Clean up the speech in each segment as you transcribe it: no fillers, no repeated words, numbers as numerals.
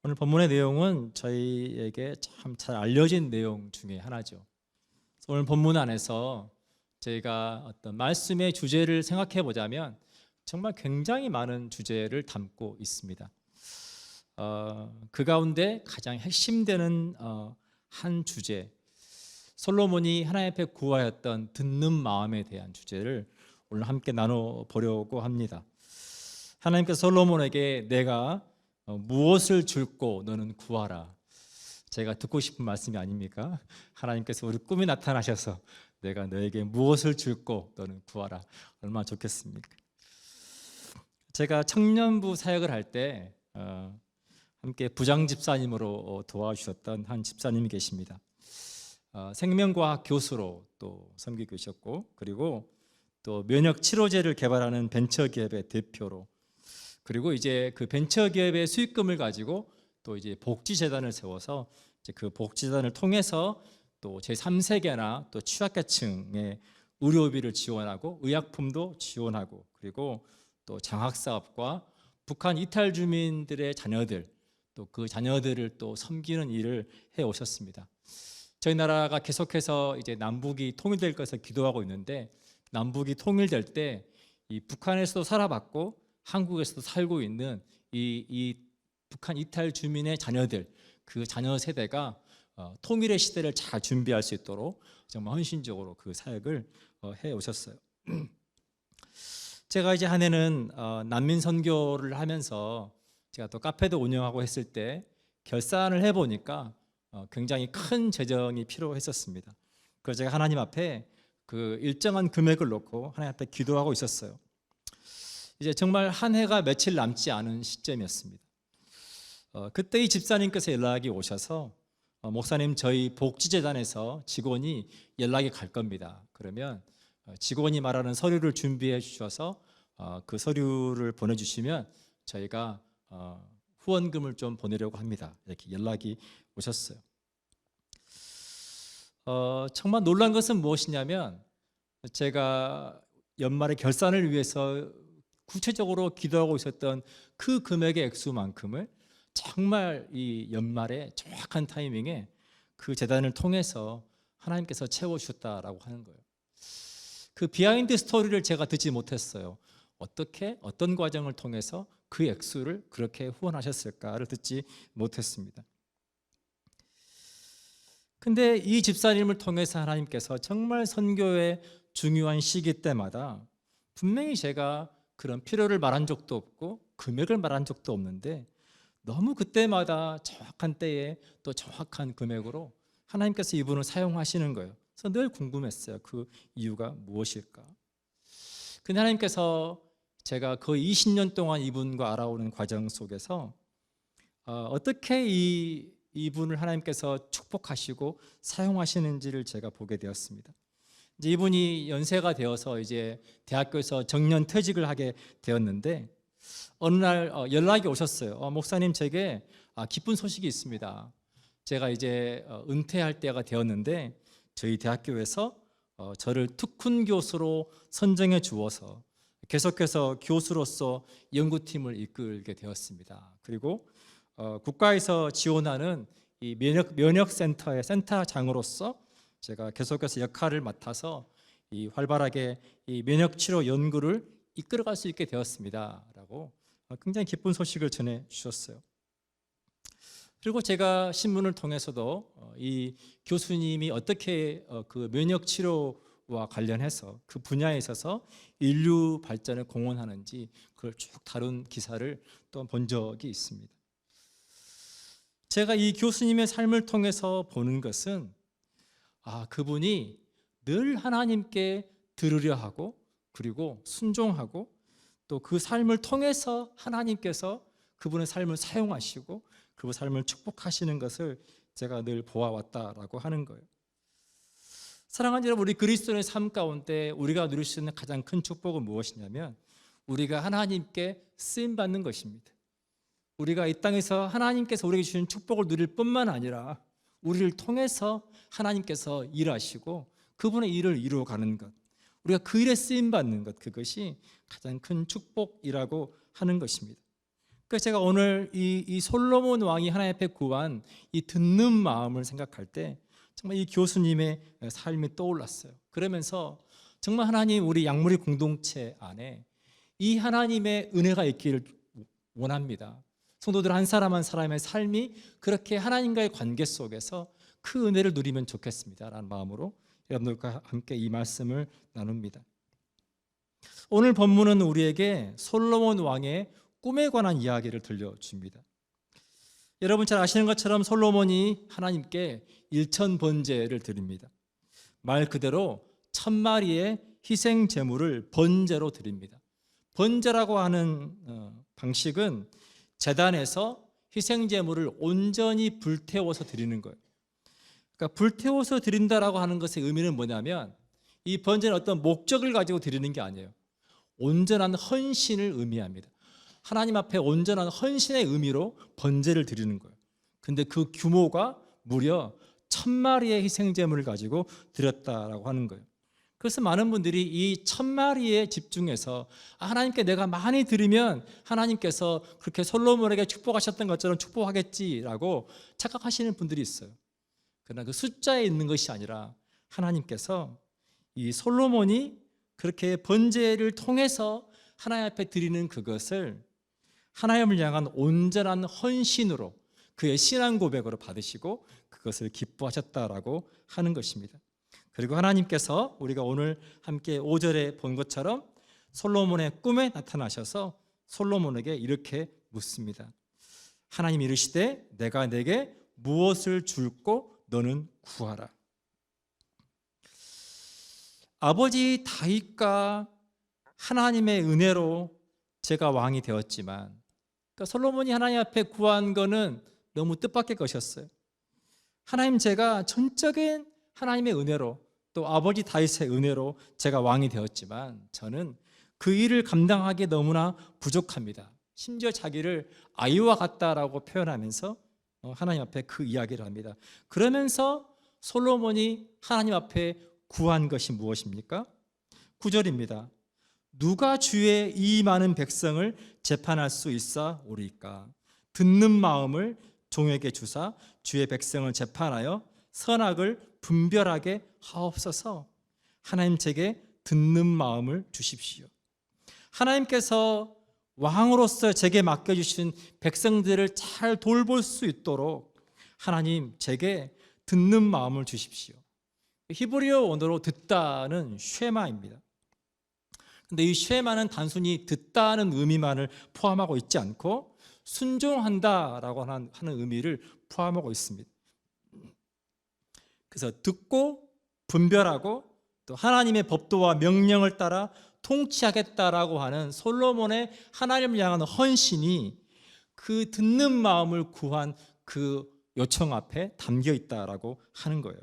오늘 본문의 내용은 저희에게 참 잘 알려진 내용 중에 하나죠. 오늘 본문 안에서 저희가 어떤 말씀의 주제를 생각해 보자면 정말 굉장히 많은 주제를 담고 있습니다. 그 가운데 가장 핵심되는 한 주제, 솔로몬이 하나님 앞에 구하였던 듣는 마음에 대한 주제를 오늘 함께 나눠보려고 합니다. 하나님께서 솔로몬에게 내가 무엇을 줄고 너는 구하라. 제가 듣고 싶은 말씀이 아닙니까? 하나님께서 우리 꿈에 나타나셔서 내가 너에게 무엇을 줄고 너는 구하라. 얼마나 좋겠습니까? 제가 청년부 사역을 할 때 함께 부장 집사님으로 도와주셨던 한 집사님이 계십니다. 생명과학 교수로 또 섬기고 계셨고, 그리고 또 면역 치료제를 개발하는 벤처기업의 대표로, 그리고 이제 그 벤처기업의 수익금을 가지고 또 이제 복지재단을 세워서 이제 그 복지재단을 통해서 또 제3세계나 또 취약계층의 의료비를 지원하고 의약품도 지원하고, 그리고 또 장학사업과 북한 이탈 주민들의 자녀들, 또 그 자녀들을 또 섬기는 일을 해 오셨습니다. 저희 나라가 계속해서 이제 남북이 통일될 것을 기도하고 있는데, 남북이 통일될 때 이 북한에서도 살아봤고 한국에서도 살고 있는 이 북한 이탈 주민의 자녀들, 그 자녀 세대가 통일의 시대를 잘 준비할 수 있도록 정말 헌신적으로 그 사역을 해 오셨어요. 제가 이제 한 해는 난민 선교를 하면서 제가 또 카페도 운영하고 했을 때 결산을 해 보니까 굉장히 큰 재정이 필요했었습니다. 그래서 제가 하나님 앞에 그 일정한 금액을 놓고 하나님 앞에 기도하고 있었어요. 이제 정말 한 해가 며칠 남지 않은 시점이었습니다. 그때 이 집사님께서 연락이 오셔서 목사님, 저희 복지재단에서 직원이 연락이 갈 겁니다. 그러면 직원이 말하는 서류를 준비해 주셔서 그 서류를 보내주시면 저희가 후원금을 좀 보내려고 합니다. 이렇게 연락이 오셨어요. 정말 놀란 것은 무엇이냐면, 제가 연말에 결산을 위해서 구체적으로 기도하고 있었던 그 금액의 액수만큼을 정말 이 연말에 정확한 타이밍에 그 재단을 통해서 하나님께서 채워주셨다라고 하는 거예요. 그 비하인드 스토리를 제가 듣지 못했어요. 어떻게, 어떤 과정을 통해서 그 액수를 그렇게 후원하셨을까를 듣지 못했습니다. 근데 이 집사님을 통해서 하나님께서 정말 선교의 중요한 시기 때마다 분명히 제가 그런 필요를 말한 적도 없고 금액을 말한 적도 없는데, 너무 그때마다 정확한 때에 또 정확한 금액으로 하나님께서 이분을 사용하시는 거예요. 그래서 늘 궁금했어요. 그 이유가 무엇일까? 근데 하나님께서 제가 거의 20년 동안 이분과 알아오는 과정 속에서 어떻게 이분을 하나님께서 축복하시고 사용하시는지를 제가 보게 되었습니다. 이제 이분이 연세가 되어서 이제 대학교에서 정년 퇴직을 하게 되었는데, 어느 날 연락이 오셨어요. 목사님, 제게 기쁜 소식이 있습니다. 제가 이제 은퇴할 때가 되었는데 저희 대학교에서 저를 특훈 교수로 선정해 주어서 계속해서 교수로서 연구팀을 이끌게 되었습니다. 그리고 국가에서 지원하는 이 면역센터의 센터장으로서 제가 계속해서 역할을 맡아서 이 활발하게 이 면역치료 연구를 이끌어갈 수 있게 되었습니다라고 굉장히 기쁜 소식을 전해 주셨어요. 그리고 제가 신문을 통해서도 이 교수님이 어떻게 그 면역치료와 관련해서 그 분야에 있어서 인류 발전에 공헌하는지 그걸 쭉 다룬 기사를 또 본 적이 있습니다. 제가 이 교수님의 삶을 통해서 보는 것은 그분이 늘 하나님께 들으려 하고, 그리고 순종하고, 또 그 삶을 통해서 하나님께서 그분의 삶을 사용하시고 그분의 삶을 축복하시는 것을 제가 늘 보아왔다라고 하는 거예요. 사랑하는 여러분, 우리 그리스도의 삶 가운데 우리가 누릴 수 있는 가장 큰 축복은 무엇이냐면, 우리가 하나님께 쓰임받는 것입니다. 우리가 이 땅에서 하나님께서 우리에게 주신 축복을 누릴 뿐만 아니라 우리를 통해서 하나님께서 일하시고 그분의 일을 이루어가는 것, 우리가 그 일에 쓰임받는 것, 그것이 가장 큰 축복이라고 하는 것입니다. 그래서 제가 오늘 이 솔로몬 왕이 하나님 앞에 구한 이 듣는 마음을 생각할 때 정말 이 교수님의 삶이 떠올랐어요. 그러면서 정말 하나님 우리 양무리 공동체 안에 이 하나님의 은혜가 있기를 원합니다. 성도들 한 사람 한 사람의 삶이 그렇게 하나님과의 관계 속에서 그 은혜를 누리면 좋겠습니다 라는 마음으로 여러분들과 함께 이 말씀을 나눕니다. 오늘 본문은 우리에게 솔로몬 왕의 꿈에 관한 이야기를 들려줍니다. 여러분 잘 아시는 것처럼 솔로몬이 하나님께 일천번제를 드립니다. 말 그대로 1000마리의 희생 제물을 번제로 드립니다. 번제라고 하는 방식은 제단에서 희생 제물을 온전히 불태워서 드리는 거예요. 그러니까 불태워서 드린다라고 하는 것의 의미는 뭐냐면 이 번제는 어떤 목적을 가지고 드리는 게 아니에요. 온전한 헌신을 의미합니다. 하나님 앞에 온전한 헌신의 의미로 번제를 드리는 거예요. 근데 그 규모가 무려 1000마리의 희생제물을 가지고 드렸다라고 하는 거예요. 그래서 많은 분들이 이 1000마리에 집중해서 하나님께 내가 많이 드리면 하나님께서 그렇게 솔로몬에게 축복하셨던 것처럼 축복하겠지라고 착각하시는 분들이 있어요. 그러나 그 숫자에 있는 것이 아니라 하나님께서 이 솔로몬이 그렇게 번제를 통해서 하나님 앞에 드리는 그것을 하나님을 향한 온전한 헌신으로 그의 신앙 고백으로 받으시고 그것을 기뻐하셨다라고 하는 것입니다. 그리고 하나님께서 우리가 오늘 함께 5절에 본 것처럼 솔로몬의 꿈에 나타나셔서 솔로몬에게 이렇게 묻습니다. 하나님이 이르시되 내가 내게 무엇을 줄고 너는 구하라. 아버지 다윗과 하나님의 은혜로 제가 왕이 되었지만 그러니까 솔로몬이 하나님 앞에 구한 거는 너무 뜻밖의 것이었어요. 하나님 제가 전적인 하나님의 은혜로 또 아버지 다윗의 은혜로 제가 왕이 되었지만 저는 그 일을 감당하기에 너무나 부족합니다. 심지어 자기를 아이와 같다라고 표현하면서 하나님 앞에 그 이야기를 합니다. 그러면서 솔로몬이 하나님 앞에 구한 것이 무엇입니까? 9절입니다. 누가 주의 이 많은 백성을 재판할 수 있사오리까? 듣는 마음을 종에게 주사 주의 백성을 재판하여 선악을 분별하게 하옵소서. 하나님 제게 듣는 마음을 주십시오. 하나님께서 왕으로서 제게 맡겨주신 백성들을 잘 돌볼 수 있도록 하나님 제게 듣는 마음을 주십시오. 히브리어 원어로 듣다는 쉐마입니다. 근데 이 쉐마는 단순히 듣다는 의미만을 포함하고 있지 않고 순종한다라고 하는 의미를 포함하고 있습니다. 그래서 듣고 분별하고 또 하나님의 법도와 명령을 따라 통치하겠다라고 하는 솔로몬의 하나님을 향한 헌신이 그 듣는 마음을 구한 그 요청 앞에 담겨 있다라고 하는 거예요.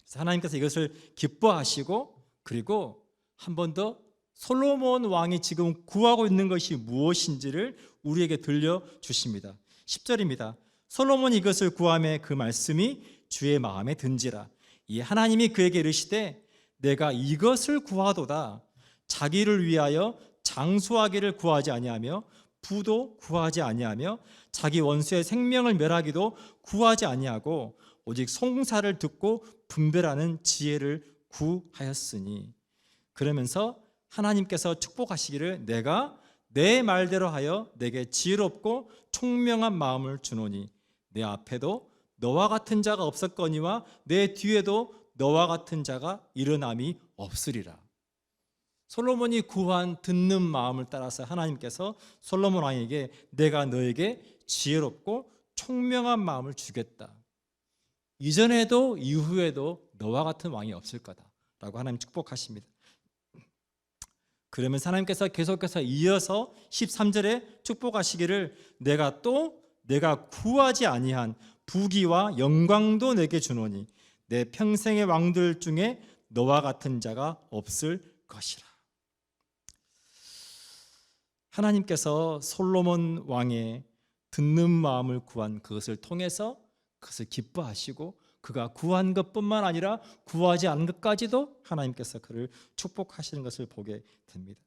그래서 하나님께서 이것을 기뻐하시고 그리고 한 번 더 솔로몬 왕이 지금 구하고 있는 것이 무엇인지를 우리에게 들려주십니다. 10절입니다. 솔로몬이 이것을 구하매 그 말씀이 주의 마음에 든지라. 이 하나님이 그에게 이르시되 내가 이것을 구하도다. 자기를 위하여 장수하기를 구하지 아니하며 부도 구하지 아니하며 자기 원수의 생명을 멸하기도 구하지 아니하고 오직 송사를 듣고 분별하는 지혜를 구하였으니. 그러면서 하나님께서 축복하시기를 내가 내 말대로 하여 내게 지혜롭고 총명한 마음을 주노니 내 앞에도 너와 같은 자가 없었거니와 내 뒤에도 너와 같은 자가 일어남이 없으리라. 솔로몬이 구한 듣는 마음을 따라서 하나님께서 솔로몬 왕에게 내가 너에게 지혜롭고 총명한 마음을 주겠다. 이전에도 이후에도 너와 같은 왕이 없을 거다라고 하나님 축복하십니다. 그러면서 하나님께서 계속해서 이어서 13절에 축복하시기를 내가 구하지 아니한 부귀와 영광도 내게 주노니 내 평생의 왕들 중에 너와 같은 자가 없을 것이라. 하나님께서 솔로몬 왕의 듣는 마음을 구한 그것을 통해서 그것을 기뻐하시고 그가 구한 것뿐만 아니라 구하지 않은 것까지도 하나님께서 그를 축복하시는 것을 보게 됩니다.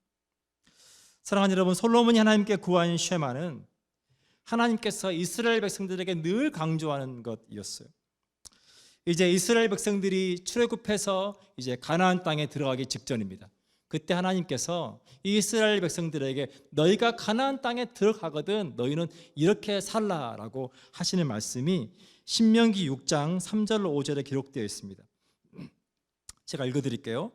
사랑하는 여러분, 솔로몬이 하나님께 구한 쉐마는 하나님께서 이스라엘 백성들에게 늘 강조하는 것이었어요. 이제 이스라엘 백성들이 출애굽해서 이제 가나안 땅에 들어가기 직전입니다. 그때 하나님께서 이스라엘 백성들에게 너희가 가나안 땅에 들어가거든 너희는 이렇게 살라라고 하시는 말씀이 신명기 6장 3절로 5절에 기록되어 있습니다. 제가 읽어드릴게요.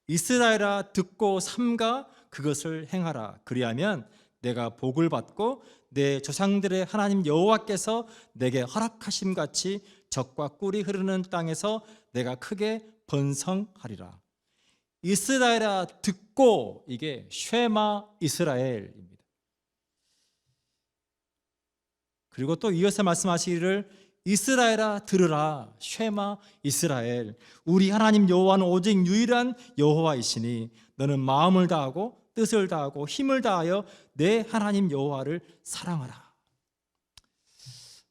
이스라엘아 듣고 삼가 그것을 행하라. 그리하면 내가 복을 받고 내 조상들의 하나님 여호와께서 내게 허락하심 같이 적과 꿀이 흐르는 땅에서 내가 크게 번성하리라. 이스라엘아 듣고, 이게 쉐마 이스라엘입니다. 그리고 또 이어서 말씀하시기를 이스라엘아 들으라. 쉐마 이스라엘, 우리 하나님 여호와는 오직 유일한 여호와이시니 너는 마음을 다하고 뜻을 다하고 힘을 다하여 내 하나님 여호와를 사랑하라.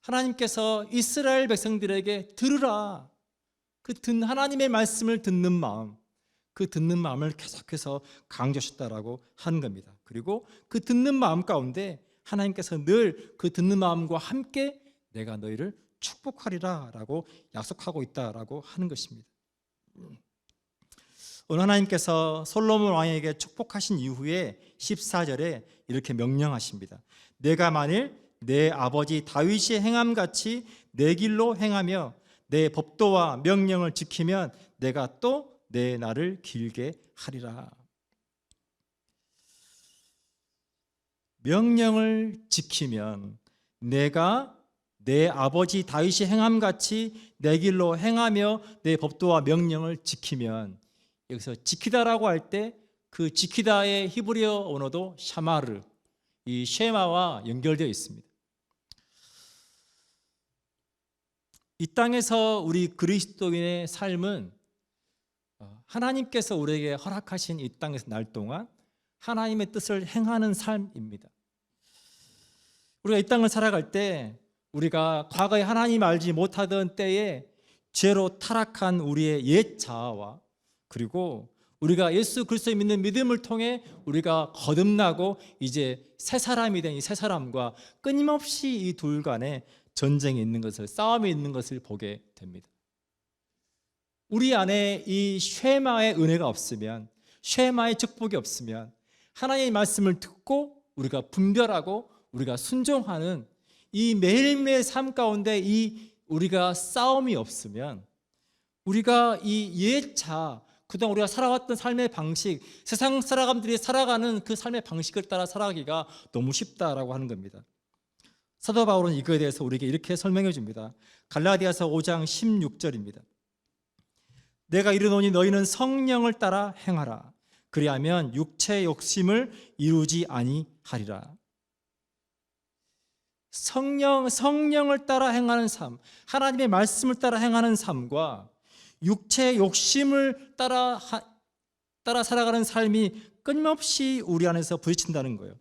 하나님께서 이스라엘 백성들에게 들으라. 그 하나님의 말씀을 듣는 마음, 그 듣는 마음을 계속해서 강조하셨다라고 하는 겁니다. 그리고 그 듣는 마음 가운데 하나님께서 늘 그 듣는 마음과 함께 내가 너희를 축복하리라 라고 약속하고 있다라고 하는 것입니다. 오늘 하나님께서 솔로몬 왕에게 축복하신 이후에 14절에 이렇게 명령하십니다. 내가 만일 내 아버지 다윗이 행함같이 내 길로 행하며 내 법도와 명령을 지키면 내가 또 내 날을 길게 하리라. 명령을 지키면, 내가 내 아버지 다윗이 행함같이 내 길로 행하며 내 법도와 명령을 지키면, 여기서 지키다라고 할 때 그 지키다의 히브리어 언어도 샤마르, 이 쉐마와 연결되어 있습니다. 이 땅에서 우리 그리스도인의 삶은 하나님께서 우리에게 허락하신 이 땅에서 날 동안 하나님의 뜻을 행하는 삶입니다. 우리가 이 땅을 살아갈 때 우리가 과거에 하나님 알지 못하던 때에 죄로 타락한 우리의 옛 자아와, 그리고 우리가 예수 그리스도를 믿는 믿음을 통해 우리가 거듭나고 이제 새 사람이 된 이 새 사람과 끊임없이 이 둘 간에 전쟁이 있는 것을, 싸움이 있는 것을 보게 됩니다. 우리 안에 이 쉐마의 은혜가 없으면, 쉐마의 축복이 없으면, 하나님의 말씀을 듣고 우리가 분별하고 우리가 순종하는 이 매일매일 삶 가운데 이 우리가 싸움이 없으면, 우리가 이 옛 자, 그동안 우리가 살아왔던 삶의 방식, 세상 사람들이 살아가는 그 삶의 방식을 따라 살아가기가 너무 쉽다라고 하는 겁니다. 사도 바울은 이거에 대해서 우리에게 이렇게 설명해 줍니다. 갈라디아서 5장 16절입니다. 내가 이르노니 너희는 성령을 따라 행하라. 그리하면 육체의 욕심을 이루지 아니하리라. 성령을 따라 행하는 삶, 하나님의 말씀을 따라 행하는 삶과 육체의 욕심을 따라 살아가는 삶이 끊임없이 우리 안에서 부딪힌다는 거예요.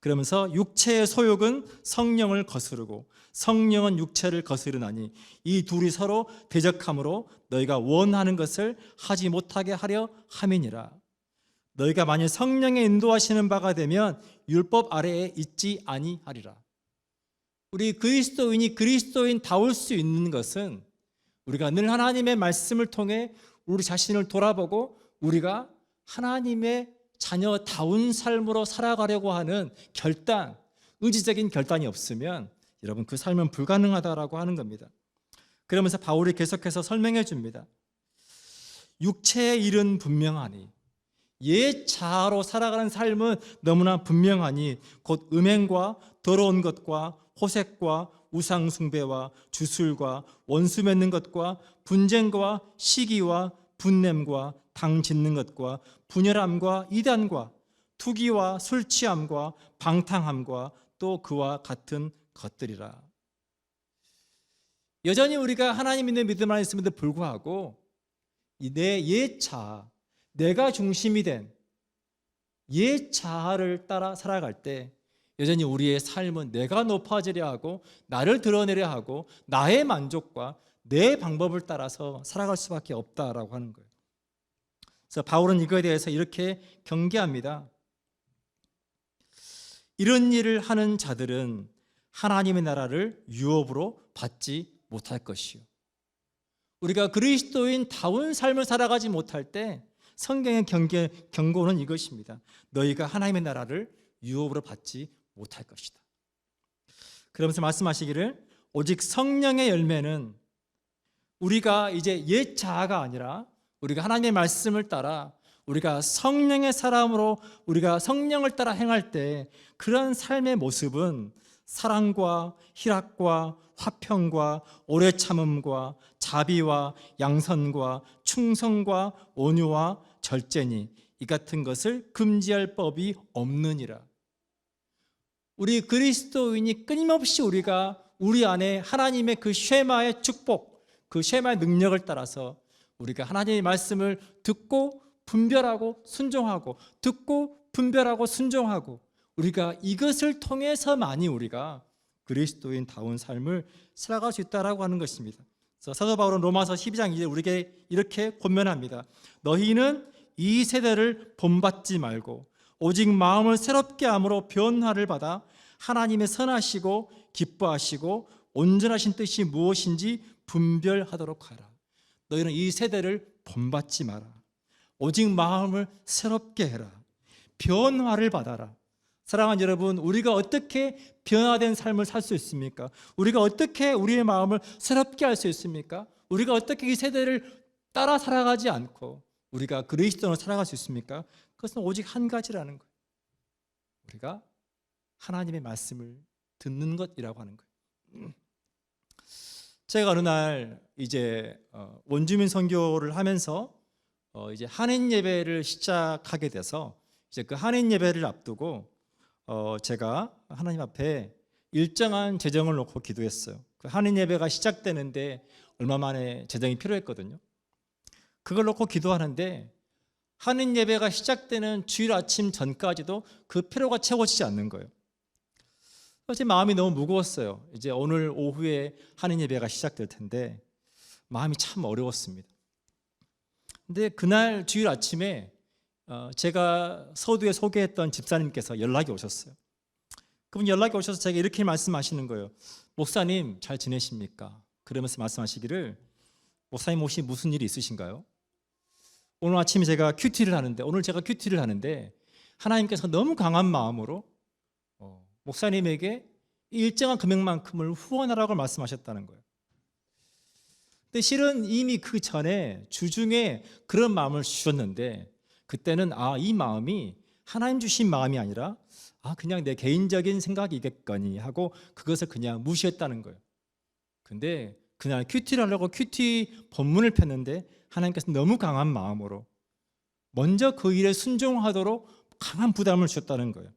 그러면서 육체의 소욕은 성령을 거스르고 성령은 육체를 거스르나니 이 둘이 서로 대적함으로 너희가 원하는 것을 하지 못하게 하려 함이니라. 너희가 만일 성령의 인도하시는 바가 되면 율법 아래에 있지 아니하리라. 우리 그리스도인이 그리스도인다울 수 있는 것은 우리가 늘 하나님의 말씀을 통해 우리 자신을 돌아보고 우리가 하나님의 자녀다운 삶으로 살아가려고 하는 결단, 의지적인 결단이 없으면 여러분 그 삶은 불가능하다라고 하는 겁니다. 그러면서 바울이 계속해서 설명해 줍니다. 육체의 일은 분명하니, 옛 자아로 살아가는 삶은 너무나 분명하니 곧 음행과 더러운 것과 호색과 우상 숭배와 주술과 원수 맺는 것과 분쟁과 시기와 분냄과 당 짓는 것과 분열함과 이단과 투기와 술 취함과 방탕함과 또 그와 같은 것들이라. 여전히 우리가 하나님 믿는 믿음 안에 있음에도 불구하고 내 옛 자아, 내가 중심이 된 옛 자아를 따라 살아갈 때 여전히 우리의 삶은 내가 높아지려 하고 나를 드러내려 하고 나의 만족과 내 방법을 따라서 살아갈 수밖에 없다라고 하는 거예요. 그래서 바울은 이거에 대해서 이렇게 경계합니다. 이런 일을 하는 자들은 하나님의 나라를 유업으로 받지 못할 것이요. 우리가 그리스도인다운 삶을 살아가지 못할 때 성경의 경고는 이것입니다. 너희가 하나님의 나라를 유업으로 받지 못할 것이다. 그러면서 말씀하시기를 오직 성령의 열매는 우리가 이제 옛 자아가 아니라 우리가 하나님의 말씀을 따라 우리가 성령의 사람으로 우리가 성령을 따라 행할 때 그런 삶의 모습은 사랑과 희락과 화평과 오래 참음과 자비와 양선과 충성과 온유와 절제니 이 같은 것을 금지할 법이 없느니라. 우리 그리스도인이 끊임없이 우리가 우리 안에 하나님의 그 쉐마의 축복, 그 쉐마의 능력을 따라서 우리가 하나님의 말씀을 듣고 분별하고 순종하고 듣고 분별하고 순종하고 우리가 이것을 통해서만이 우리가 그리스도인다운 삶을 살아갈 수 있다라고 하는 것입니다. 그래서 사도 바울은 로마서 12장 2절 우리에게 이렇게 권면합니다. 너희는 이 세대를 본받지 말고 오직 마음을 새롭게 함으로 변화를 받아 하나님의 선하시고 기뻐하시고 온전하신 뜻이 무엇인지 분별하도록 하라. 너희는 이 세대를 본받지 마라. 오직 마음을 새롭게 해라. 변화를 받아라. 사랑하는 여러분, 우리가 어떻게 변화된 삶을 살 수 있습니까? 우리가 어떻게 우리의 마음을 새롭게 할 수 있습니까? 우리가 어떻게 이 세대를 따라 살아가지 않고 우리가 그리스도로 살아갈 수 있습니까? 그것은 오직 한 가지라는 거예요. 우리가 하나님의 말씀을 듣는 것이라고 하는 거예요. 제가 어느 날 이제 원주민 선교를 하면서 이제 한인 예배를 시작하게 돼서 이제 그 한인 예배를 앞두고 제가 하나님 앞에 일정한 재정을 놓고 기도했어요. 그 한인 예배가 시작되는데 얼마 만에 재정이 필요했거든요. 그걸 놓고 기도하는데 한인 예배가 시작되는 주일 아침 전까지도 그 필요가 채워지지 않는 거예요. 제 마음이 너무 무거웠어요. 이제 오늘 오후에 한인 예배가 시작될 텐데 마음이 참 어려웠습니다. 근데 그날 주일 아침에 제가 서두에 소개했던 집사님께서 연락이 오셨어요. 그분 연락이 오셔서 제가 이렇게 말씀하시는 거예요. 목사님 잘 지내십니까? 그러면서 말씀하시기를 목사님 혹시 무슨 일이 있으신가요? 오늘 아침에 제가 큐티를 하는데 하나님께서 너무 강한 마음으로 목사님에게 일정한 금액만큼을 후원하라고 말씀하셨다는 거예요. 근데 실은 이미 그 전에 주중에 그런 마음을 주셨는데 그때는 이 마음이 하나님 주신 마음이 아니라 그냥 내 개인적인 생각이겠거니 하고 그것을 그냥 무시했다는 거예요. 근데 그날 큐티를 하려고 큐티 본문을 폈는데 하나님께서 너무 강한 마음으로 먼저 그 일에 순종하도록 강한 부담을 주셨다는 거예요.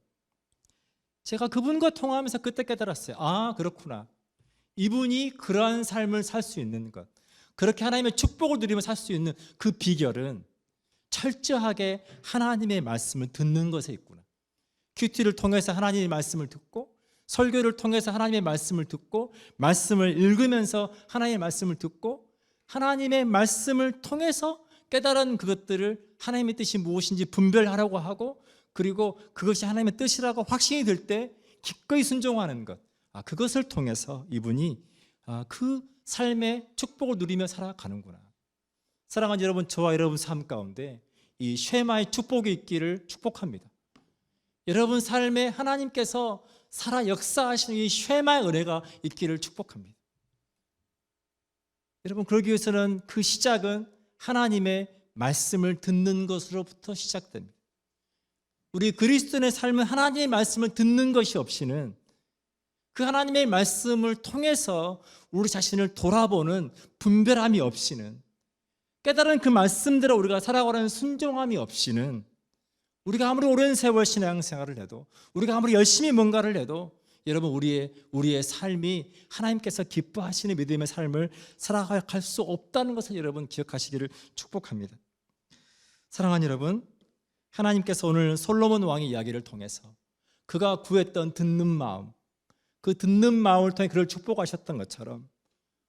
제가 그분과 통화하면서 그때 깨달았어요. 그렇구나. 이분이 그러한 삶을 살 수 있는 것, 그렇게 하나님의 축복을 누리며 살 수 있는 그 비결은 철저하게 하나님의 말씀을 듣는 것에 있구나. 큐티를 통해서 하나님의 말씀을 듣고 설교를 통해서 하나님의 말씀을 듣고 말씀을 읽으면서 하나님의 말씀을 듣고 하나님의 말씀을 통해서 깨달은 그것들을 하나님의 뜻이 무엇인지 분별하라고 하고 그리고 그것이 하나님의 뜻이라고 확신이 들 때 기꺼이 순종하는 것, 그것을 통해서 이분이 그 삶의 축복을 누리며 살아가는구나. 사랑하는 여러분, 저와 여러분 삶 가운데 이 쉐마의 축복이 있기를 축복합니다. 여러분 삶에 하나님께서 살아 역사하시는 이 쉐마의 은혜가 있기를 축복합니다. 여러분, 그러기 위해서는 그 시작은 하나님의 말씀을 듣는 것으로부터 시작됩니다. 우리 그리스도인의 삶은 하나님의 말씀을 듣는 것이 없이는 그 하나님의 말씀을 통해서 우리 자신을 돌아보는 분별함이 없이는 깨달은 그 말씀대로 우리가 살아가는 순종함이 없이는 우리가 아무리 오랜 세월 신앙생활을 해도 우리가 아무리 열심히 뭔가를 해도 여러분 우리의 삶이 하나님께서 기뻐하시는 믿음의 삶을 살아갈 수 없다는 것을 여러분 기억하시기를 축복합니다. 사랑하는 여러분, 하나님께서 오늘 솔로몬 왕의 이야기를 통해서 그가 구했던 듣는 마음, 그 듣는 마음을 통해 그를 축복하셨던 것처럼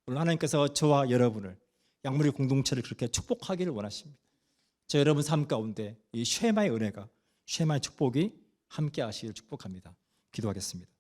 오늘 하나님께서 저와 여러분을 양무리 공동체를 그렇게 축복하기를 원하십니다. 저 여러분 삶 가운데 이 쉐마의 은혜가 쉐마의 축복이 함께 하시기를 축복합니다. 기도하겠습니다.